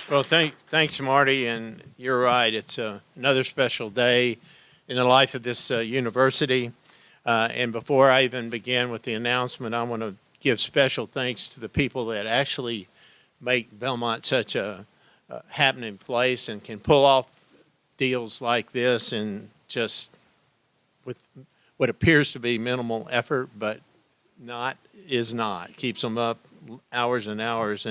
Well, thanks, Marty, and you're right. It's another special day in the life of this university. And before I even begin with the announcement, I want to give special thanks to the people that actually make Belmont such a happening place and can pull off deals like this and just with what appears to be minimal effort, but is not. Keeps them up hours and hours.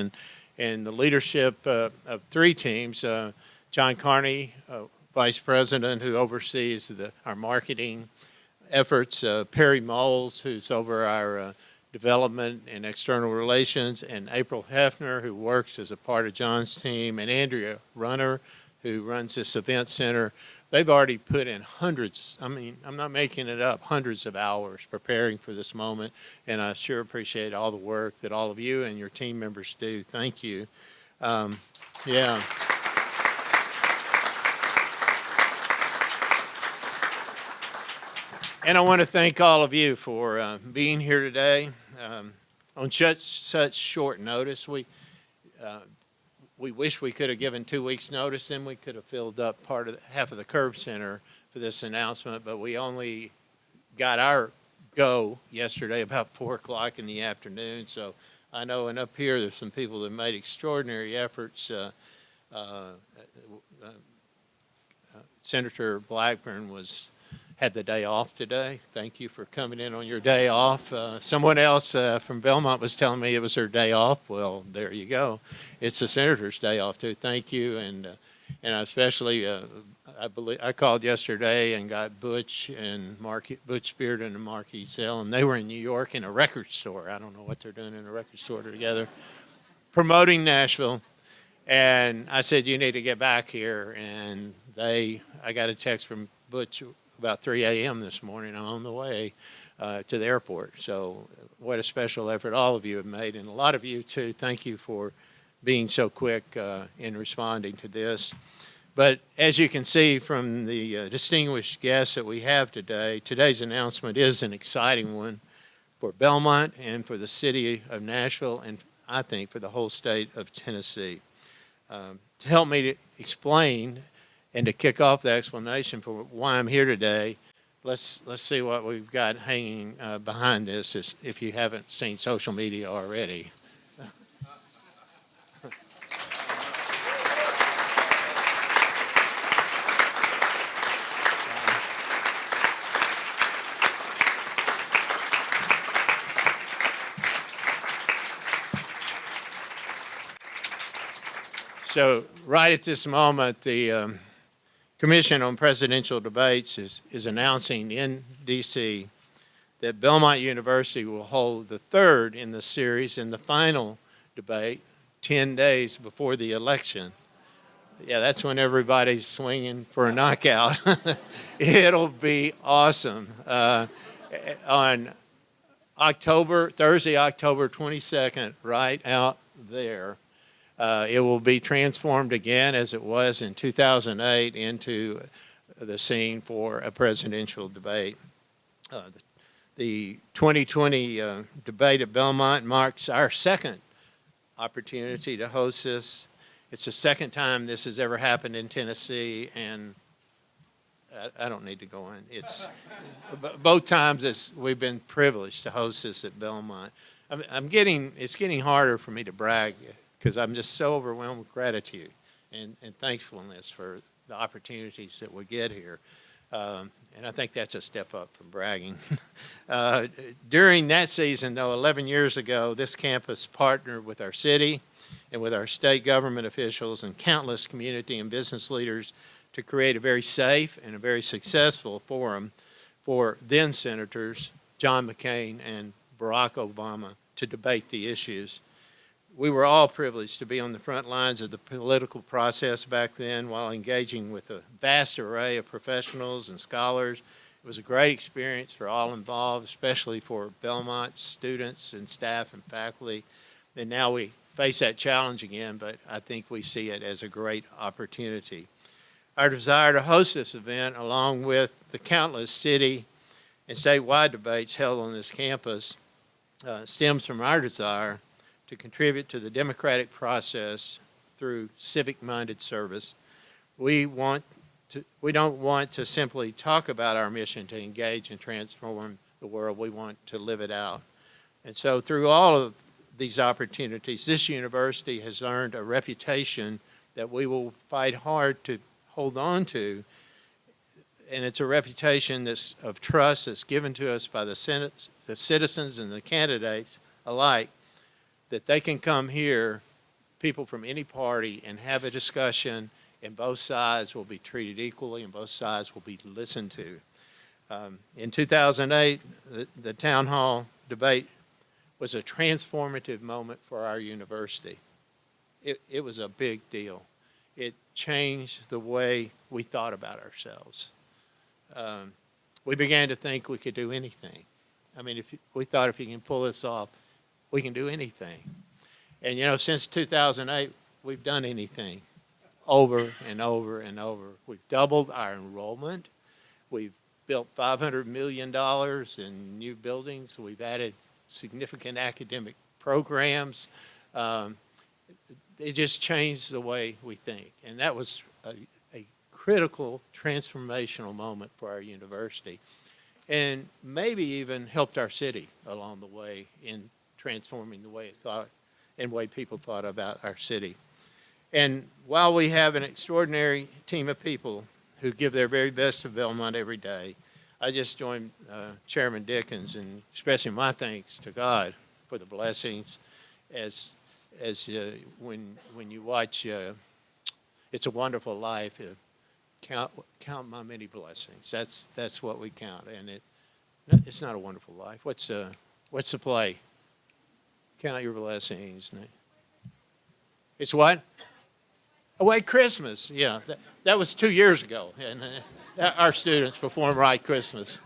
And the leadership of three teams, John Carney, Vice President, who oversees our marketing efforts, Perry Moles, who's over our development and external relations, and April Hefner, who works as a part of John's team, and Andrea Runner, who runs this event center. They've already put in hundreds, I mean, I'm not making it up, hundreds of hours preparing for this moment, and I sure appreciate all the work that all of you and your team members do. Thank you. Yeah. And I want to thank all of you for being here today. On such short notice, we wish we could have given 2 weeks' notice, then we could have filled up half of the Curb Center for this announcement, but we only got our go yesterday about 4 o'clock in the afternoon. So I know, and up here there's some people that made extraordinary efforts. Senator Blackburn had the day off today. Thank you for coming in on your day off. Someone else from Belmont was telling me it was her day off. Well, there you go. It's the senator's day off too. Thank you, and I especially I called yesterday and got Butch SPYRIDON and Mark EZELL, and they were in New York in a record store. I don't know what they're doing in a record store together, promoting Nashville. And I said, you need to get back here. And I got a text from Butch about 3 a.m. this morning. I'm on the way to the airport. So what a special effort all of you have made, and a lot of you too. Thank you for being so quick in responding to this. But as you can see from the distinguished guests that we have today, today's announcement is an exciting one for Belmont and for the city of Nashville, and I think for the whole state of Tennessee. To help me to explain and to kick off the explanation for why I'm here today, let's see what we've got hanging behind this, if you haven't seen social media already. So right at this moment, the Commission on Presidential Debates is announcing in D.C. that Belmont University will hold the third in the series and the final debate 10 days before the election. Yeah, that's when everybody's swinging for a knockout. It'll be awesome. On Thursday, October 22nd, right out there, it will be transformed again, as it was in 2008, into the scene for a presidential debate. The 2020 debate at Belmont marks our second opportunity to host this. It's the second time this has ever happened in Tennessee, and I don't need to go in. It's both times we've been privileged to host this at Belmont. It's getting harder for me to brag, because I'm just so overwhelmed with gratitude and thankfulness for the opportunities that we get here. And I think that's a step up from bragging. During that season, though, 11 years ago, this campus partnered with our city and with our state government officials and countless community and business leaders to create a very safe and a very successful forum for then Senators John McCain and Barack Obama to debate the issues. We were all privileged to be on the front lines of the political process back then while engaging with a vast array of professionals and scholars. It was a great experience for all involved, especially for Belmont students and staff and faculty. And now we face that challenge again, but I think we see it as a great opportunity. Our desire to host this event, along with the countless city and statewide debates held on this campus, stems from our desire to contribute to the democratic process through civic-minded service. We don't want to simply talk about our mission to engage and transform the world. We want to live it out. And so through all of these opportunities, this university has earned a reputation that we will fight hard to hold on to. And it's a reputation that's of trust that's given to us by the citizens and the candidates alike, that they can come here, people from any party, and have a discussion, and both sides will be treated equally and both sides will be listened to. In 2008, the town hall debate was a transformative moment for our university. It was a big deal. It changed the way we thought about ourselves. We began to think we could do anything. I mean, we thought if you can pull this off, we can do anything. And, you know, since 2008, we've done anything over and over and over. We've doubled our enrollment. We've built $500 million in new buildings. We've added significant academic programs. It just changed the way we think. And that was a critical transformational moment for our university, and maybe even helped our city along the way in transforming the way it thought and way people thought about our city. And while we have an extraordinary team of people who give their very best to Belmont every day, I just joined Chairman Dickens in expressing my thanks to God for the blessings as when you watch It's a Wonderful Life, count my many blessings. That's what we count. And it's not a wonderful life. What's the play? Count your blessings. It's what? A White Christmas. Yeah, that was 2 years ago, and our students performed White Christmas.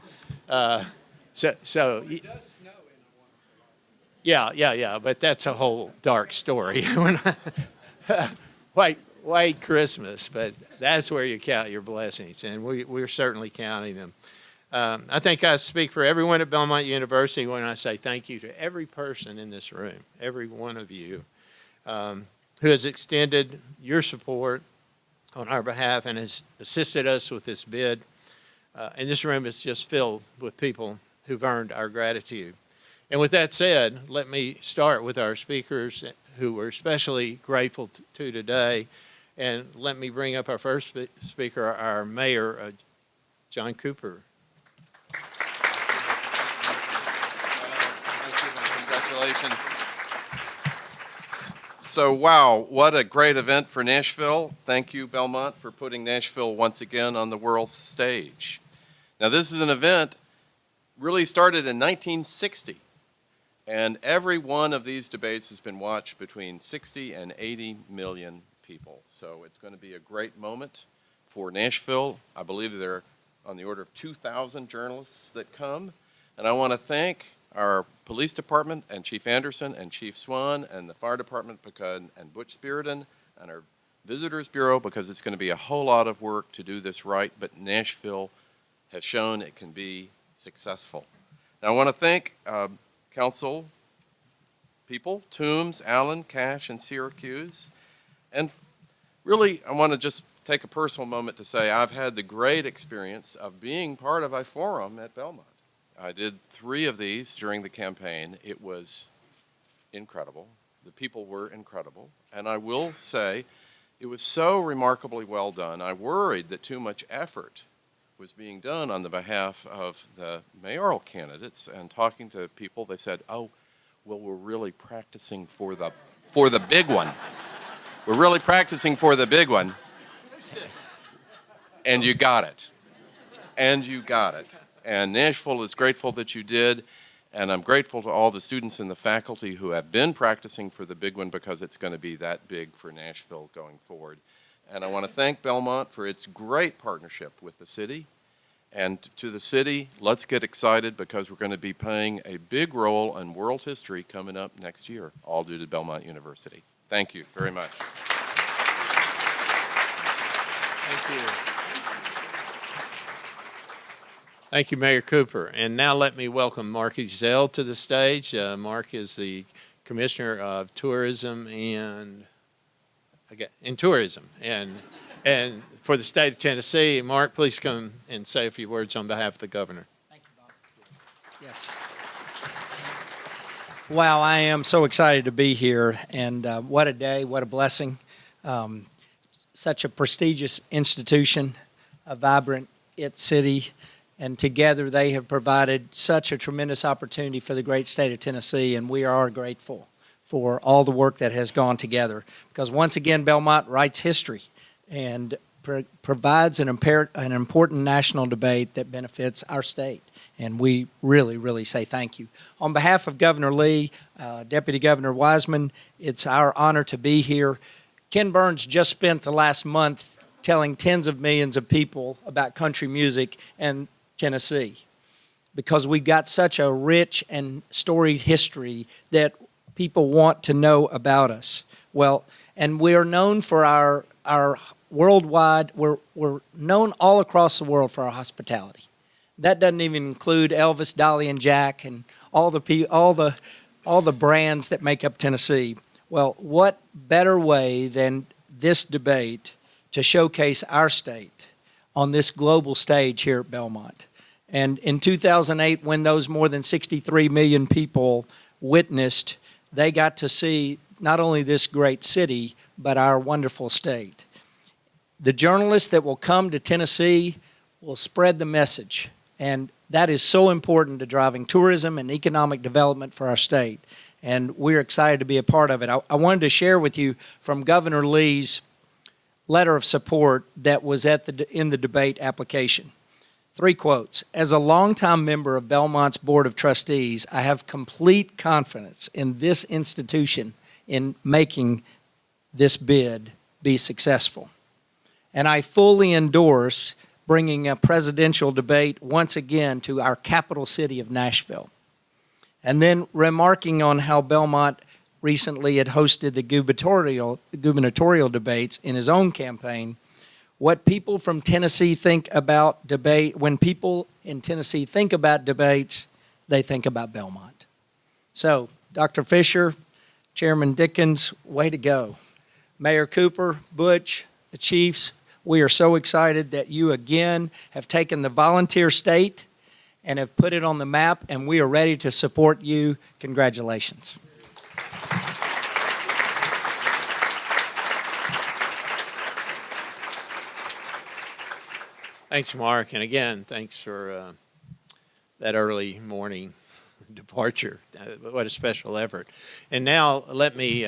So It does snow in a wonderful life. yeah, but that's a whole dark story. White Christmas, but that's where you count your blessings, and we're certainly counting them. I think I speak for everyone at Belmont University when I say thank you to every person in this room, every one of you, who has extended your support on our behalf and has assisted us with this bid. And this room is just filled with people who've earned our gratitude. And with that said, let me start with our speakers who we're especially grateful to today. And let me bring up our first speaker, our mayor, John Cooper. Congratulations. So, wow, what a great event for Nashville. Thank you, Belmont, for putting Nashville once again on the world stage. Now, this is an event really started in 1960, and every one of these debates has been watched between 60 and 80 million people. So it's going to be a great moment for Nashville. I believe there are on the order of 2,000 journalists that come, and I want to thank our police department and Chief Anderson and Chief Swan and the fire department and Butch SPYRIDON and our visitors bureau, because it's going to be a whole lot of work to do this right, but Nashville has shown it can be successful. Now I want to thank council people, Toombs, Allen, Cash, and Syracuse, and really I want to just take a personal moment to say I've had the great experience of being part of a forum at Belmont. I did 3 of these during the campaign. It was incredible. The people were incredible. And I will say it was so remarkably well done. I worried that too much effort was being done on the behalf of the mayoral candidates, and talking to people, they said, oh, well, we're really practicing for the big one. We're really practicing for the big one. And you got it. And you got it. And Nashville is grateful that you did, and I'm grateful to all the students and the faculty who have been practicing for the big one, because it's going to be that big for Nashville going forward. And I want to thank Belmont for its great partnership with the city. And to the city, let's get excited, because we're going to be playing a big role in world history coming up next year, all due to Belmont University. Thank you very much. Thank you. Thank you, Mayor Cooper. And now let me welcome Mark EZELL to the stage. Mark is the Commissioner of Tourism and in tourism and for the state of Tennessee. Mark, please come and say a few words on behalf of the governor. Thank you, Bob. Yes. Wow, I am so excited to be here, and what a day, what a blessing. Such a prestigious institution, a vibrant city, and together they have provided such a tremendous opportunity for the great state of Tennessee, and we are grateful for all the work that has gone together. Because once again, Belmont writes history and provides an important national debate that benefits our state. And we really, really say thank you. On behalf of Governor Lee, Deputy Governor Wiseman, it's our honor to be here. Ken Burns just spent the last month telling tens of millions of people about country music and Tennessee, because we've got such a rich and storied history that people want to know about us. Well, and we are known for our worldwide, we're known all across the world for our hospitality. That doesn't even include Elvis, Dolly, and Jack, and all the brands that make up Tennessee. Well, what better way than this debate to showcase our state on this global stage here at Belmont? And in 2008, when those more than 63 million people witnessed, they got to see not only this great city, but our wonderful state. The journalists that will come to Tennessee will spread the message. And that is so important to driving tourism and economic development for our state. And we're excited to be a part of it. I wanted to share with you from Governor Lee's letter of support that was in the debate application. 3 quotes. As a longtime member of Belmont's Board of Trustees, I have complete confidence in this institution in making this bid be successful. And I fully endorse bringing a presidential debate once again to our capital city of Nashville. And then remarking on how Belmont recently had hosted the gubernatorial debates in his own campaign, what people from Tennessee think about debate, when people in Tennessee think about debates, they think about Belmont. So, Dr. Fisher, Chairman Dickens, way to go. Mayor Cooper, Butch, the chiefs, we are so excited that you again have taken the volunteer state and have put it on the map, and we are ready to support you. Congratulations. Thanks, Mark. And again, thanks for that early morning departure. What a special effort. And now let me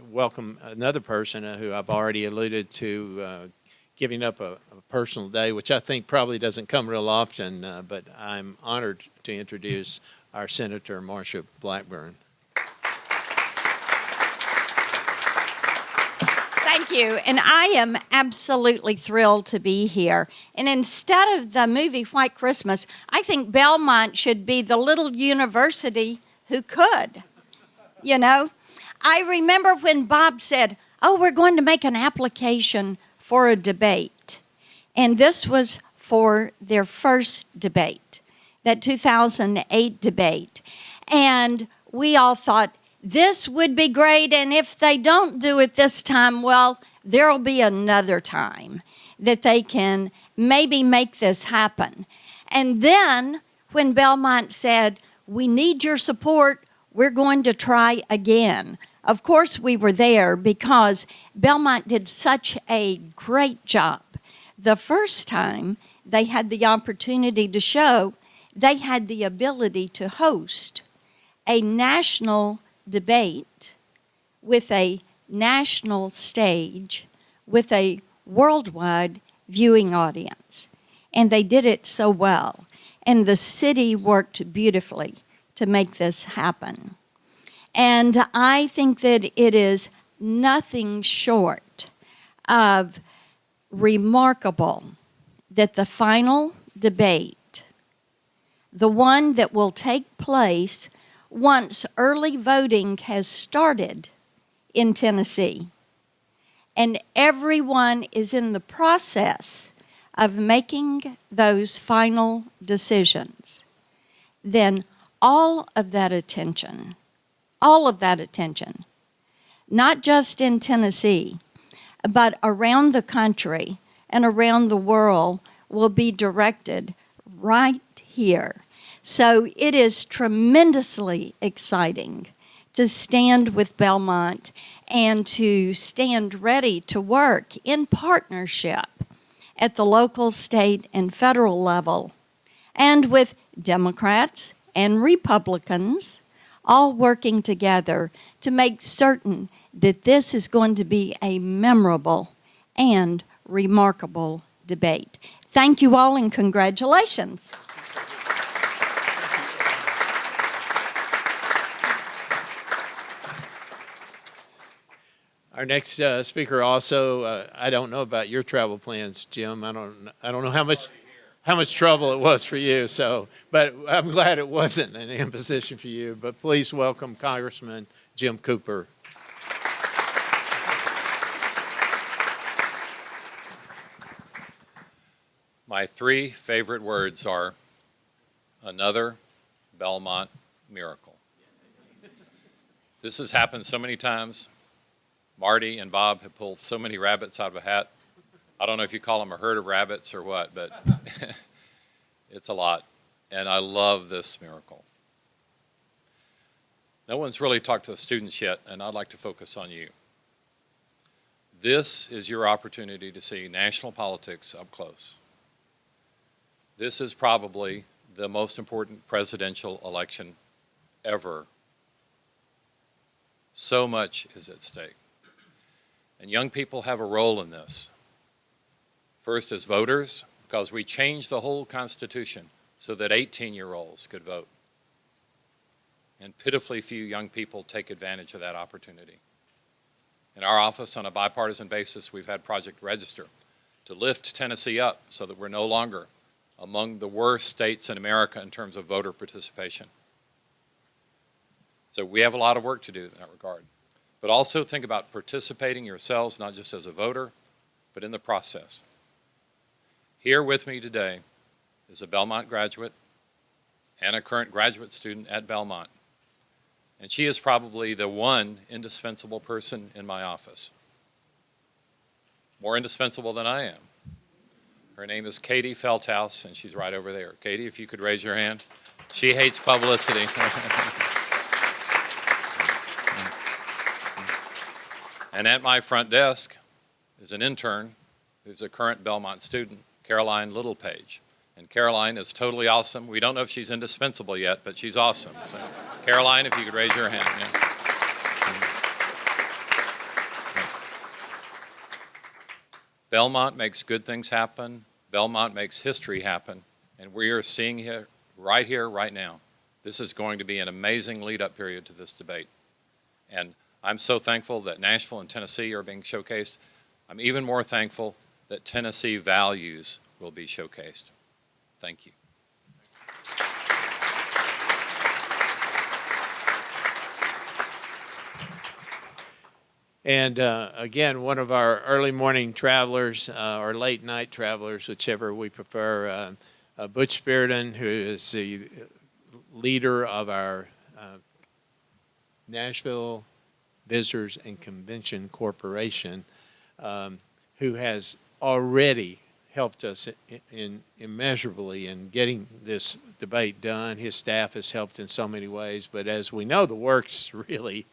welcome another person who I've already alluded to giving up a personal day, which I think probably doesn't come real often, but I'm honored to introduce our Senator Marsha Blackburn. Thank you, and I am absolutely thrilled to be here. And instead of the movie White Christmas, I think Belmont should be the little university who could. You know, I remember when Bob said, oh, we're going to make an application for a debate. And this was for their first debate, that 2008 debate. And we all thought, this would be great, and if they don't do it this time, well, there'll be another time that they can maybe make this happen. And then when Belmont said, we need your support, we're going to try again. Of course we were there because Belmont did such a great job. The first time they had the opportunity to show they had the ability to host a national debate with a national stage with a worldwide viewing audience. And they did it so well. And the city worked beautifully to make this happen. And I think that it is nothing short of remarkable that the final debate, the one that will take place once early voting has started in Tennessee, and everyone is in the process of making those final decisions, then all of that attention, not just in Tennessee, but around the country and around the world will be directed right here. So it is tremendously exciting to stand with Belmont and to stand ready to work in partnership at the local, state, and federal level, and with Democrats and Republicans all working together to make certain that this is going to be a memorable and remarkable debate. Thank you all and congratulations. Our next speaker also, I don't know about your travel plans, Jim. I don't know how much trouble it was for you. So, but I'm glad it wasn't an imposition for you. But please welcome Congressman Jim Cooper. My three favorite words are another Belmont miracle. This has happened so many times. Marty and Bob have pulled so many rabbits out of a hat. I don't know if you call them a herd of rabbits or what, but it's a lot. And I love this miracle. No one's really talked to the students yet, and I'd like to focus on you. This is your opportunity to see national politics up close. This is probably the most important presidential election ever. So much is at stake. And young people have a role in this. First as voters, because we changed the whole Constitution so that 18-year-olds could vote. And pitifully few young people take advantage of that opportunity. In our office, on a bipartisan basis, we've had Project Register to lift Tennessee up so that we're no longer among the worst states in America in terms of voter participation. So we have a lot of work to do in that regard. But also think about participating yourselves, not just as a voter, but in the process. Here with me today is a Belmont graduate and a current graduate student at Belmont. And she is probably the one indispensable person in my office. More indispensable than I am. Her name is Katie Feldhaus, and she's right over there. Katie, if you could raise your hand. She hates publicity. And at my front desk is an intern who's a current Belmont student, Caroline Littlepage. And Caroline is totally awesome. We don't know if she's indispensable yet, but she's awesome. So, Caroline, if you could raise your hand. Yeah. Belmont makes good things happen. Belmont makes history happen. And we are seeing it right here, right now. This is going to be an amazing lead-up period to this debate. And I'm so thankful that Nashville and Tennessee are being showcased. I'm even more thankful that Tennessee values will be showcased. Thank you. And again, one of our early morning travelers or late night travelers, whichever we prefer, Butch Spyridon, who is the leader of our Nashville Visitors and Convention Corporation, who has already helped us immeasurably in getting this debate done. His staff has helped in so many ways, but as we know, the work's really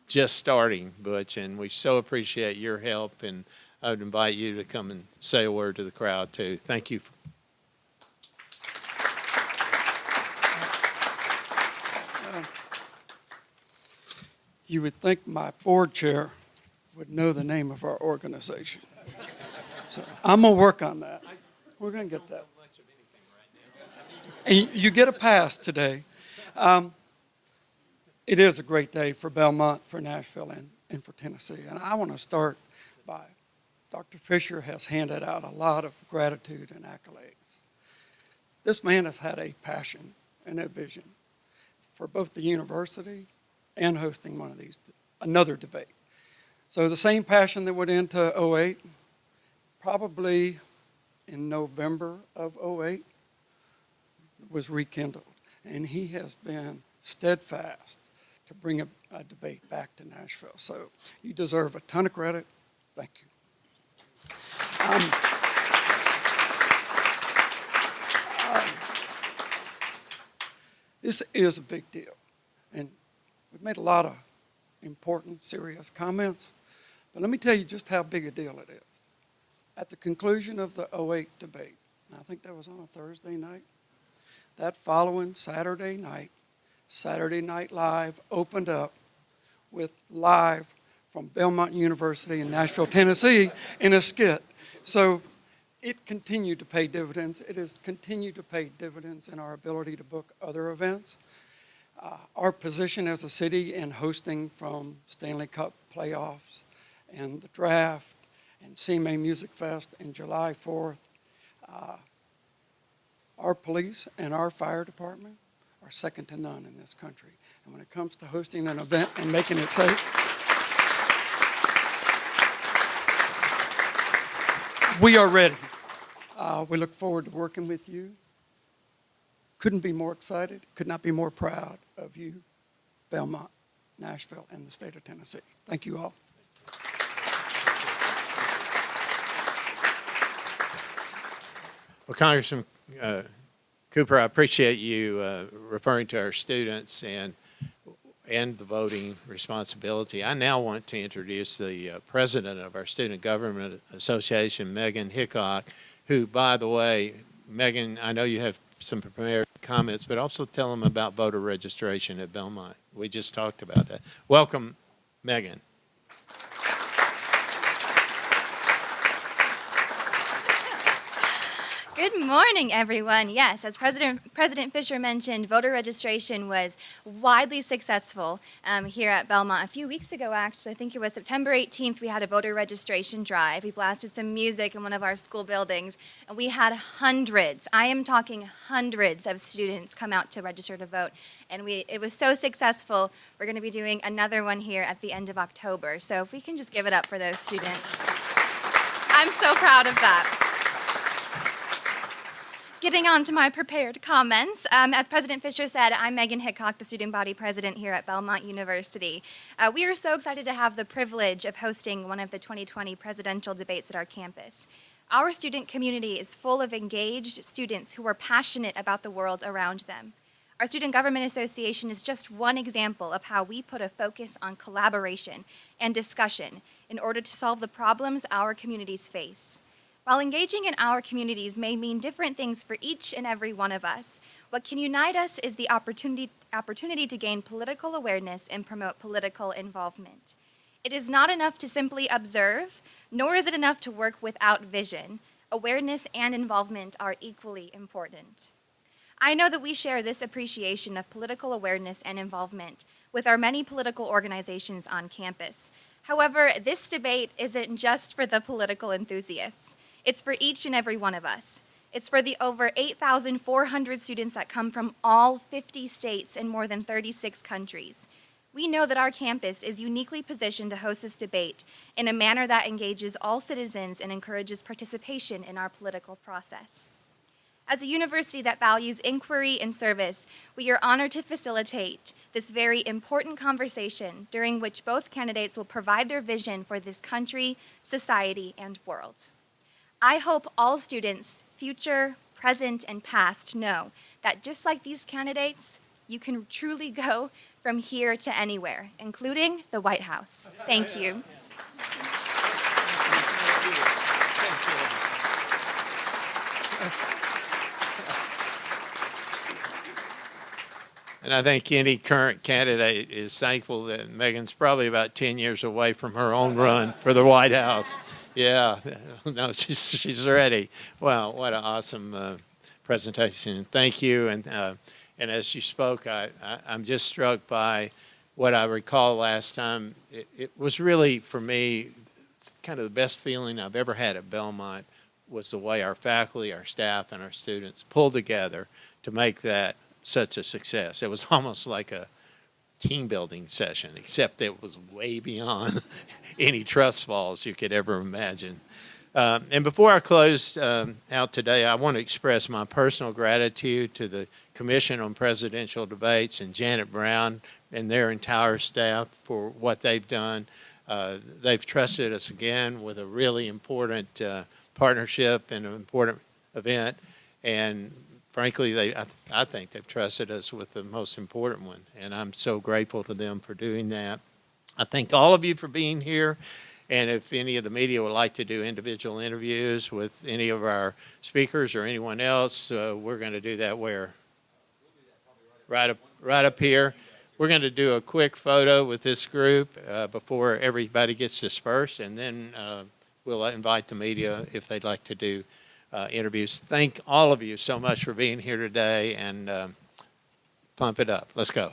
just starting, Butch, and we so appreciate your help, and I would invite you to come and say a word to the crowd, too. Thank you. You would think my board chair would know the name of our organization. So I'm going to work on that. We're going to get that. And you get a pass today. It is a great day for Belmont, for Nashville, and for Tennessee. And I want to start by Dr. Fisher has handed out a lot of gratitude and accolades. This man has had a passion and a vision for both the university and hosting another debate. So the same passion that went into 08, probably in November of 08, was rekindled. And he has been steadfast to bring a debate back to Nashville. So you deserve a ton of credit. Thank you. This is a big deal. And we've made a lot of important, serious comments. But let me tell you just how big a deal it is. At the conclusion of the '08 debate, and I think that was on a Thursday night, that following Saturday night, Saturday Night Live opened up with live from Belmont University in Nashville, Tennessee, in a skit. So it continued to pay dividends. It has continued to pay dividends in our ability to book other events. Our position as a city in hosting from Stanley Cup playoffs and the draft and CMA Music Fest in July 4th, our police and our fire department are second to none in this country. And when it comes to hosting an event and making it safe, we are ready. We look forward to working with you. Couldn't be more excited, could not be more proud of you, Belmont, Nashville, and the state of Tennessee. Thank you all. Well, Congressman Cooper, I appreciate you referring to our students and the voting responsibility. I now want to introduce the president of our Student Government Association, MEGHAN HICKOK, who, by the way, MEGHAN, I know you have some prepared comments, but also tell them about voter registration at Belmont. We just talked about that. Welcome, MEGHAN. Good morning, everyone. Yes, as President Fisher mentioned, voter registration was widely successful here at Belmont. A few weeks ago, actually, I think it was September 18th, we had a voter registration drive. We blasted some music in one of our school buildings, and we had hundreds, I am talking hundreds of students come out to register to vote. And it was so successful, we're going to be doing another one here at the end of October. So if we can just give it up for those students. I'm so proud of that. Getting on to my prepared comments, as President Fisher said, I'm MEGHAN HICKOK, the student body president here at Belmont University. We are so excited to have the privilege of hosting one of the 2020 presidential debates at our campus. Our student community is full of engaged students who are passionate about the world around them. Our Student Government Association is just one example of how we put a focus on collaboration and discussion in order to solve the problems our communities face. While engaging in our communities may mean different things for each and every one of us, what can unite us is the opportunity to gain political awareness and promote political involvement. It is not enough to simply observe, nor is it enough to work without vision. Awareness and involvement are equally important. I know that we share this appreciation of political awareness and involvement with our many political organizations on campus. However, this debate isn't just for the political enthusiasts. It's for each and every one of us. It's for the over 8,400 students that come from all 50 states and more than 36 countries. We know that our campus is uniquely positioned to host this debate in a manner that engages all citizens and encourages participation in our political process. As a university that values inquiry and service, we are honored to facilitate this very important conversation during which both candidates will provide their vision for this country, society, and world. I hope all students, future, present, and past, know that just like these candidates, you can truly go from here to anywhere, including the White House. Thank you. And I think any current candidate is thankful that MEGHAN's probably about 10 years away from her own run for the White House. Yeah, no, she's ready. Wow, what an awesome presentation. Thank you. And as you spoke, I'm just struck by what I recall last time. It was really, for me, kind of the best feeling I've ever had at Belmont was the way our faculty, our staff, and our students pulled together to make that such a success. It was almost like a team building session, except it was way beyond any trust falls you could ever imagine. And before I close out today, I want to express my personal gratitude to the Commission on Presidential Debates and Janet Brown and their entire staff for what they've done. They've trusted us again with a really important partnership and an important event. And frankly, I think they've trusted us with the most important one, and I'm so grateful to them for doing that. I thank all of you for being here, and if any of the media would like to do individual interviews with any of our speakers or anyone else, we're going to do that where? Right up here. We're going to do a quick photo with this group before everybody gets dispersed, and then we'll invite the media if they'd like to do interviews. Thank all of you so much for being here today, and pump it up. Let's go.